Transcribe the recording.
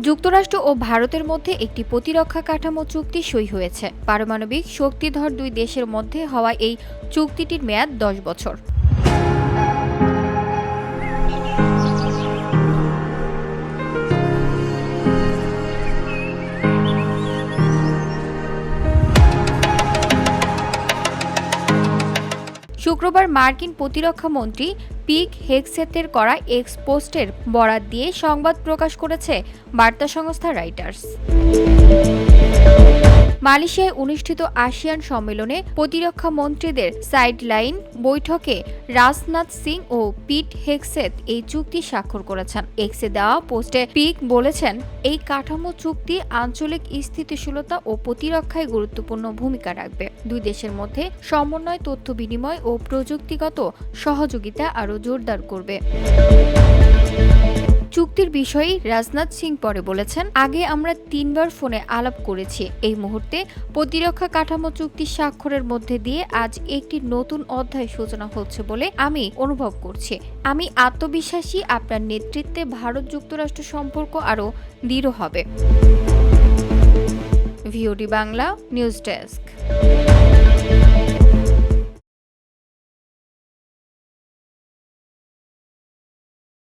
যুক্তরাষ্ট্র ও ভারতের মধ্যে একটি প্রতিরক্ষা কাঠামো চুক্তি সই হয়েছে। পারমাণবিক শক্তিধর দুই দেশের মধ্যে হওয়া এই চুক্তিটির মেয়াদ 10 বছর। শুক্রবার মার্কিন প্রতিরক্ষা মন্ত্রী পিট হেগসেথের করা এক্স পোস্টের বরাত দিয়ে সংবাদ প্রকাশ করেছে বার্তা সংস্থা রয়টার্স। মালয়েশিয়ায় অনুষ্ঠিত আসিয়ান সম্মেলনে প্রতিরক্ষা মন্ত্রীদের সাইডলাইন বৈঠকে রাজনাথ সিং ও পিট হেগসেথ এই চুক্তি স্বাক্ষর করেছেন। এক্সে দেওয়া পোস্টে পিক বলেছেন, এই কাঠামো চুক্তি আঞ্চলিক স্থিতিশীলতা ও প্রতিরক্ষায় গুরুত্বপূর্ণ ভূমিকা রাখবে। দুই দেশের মধ্যে সমন্বয়, তথ্য বিনিময় ও প্রযুক্তিগত সহযোগিতা আরও জোরদার করবে। চুক্তির বিষয়ে রাজনাথ সিং পরে বলেছেন, আগে আমরা 3 বার ফোনে আলাপ করেছি। এই মুহূর্তে প্রতিরক্ষা কাঠামো চুক্তি স্বাক্ষরের মধ্যে দিয়ে আজ একটি নতুন অধ্যায় সূচনা হচ্ছে বলে আমি অনুভব করছি। আমি আত্মবিশ্বাসী আপনার নেতৃত্বে ভারত যুক্তরাষ্ট্র সম্পর্ক আরও দৃঢ় হবে। VOD Bangla news desk.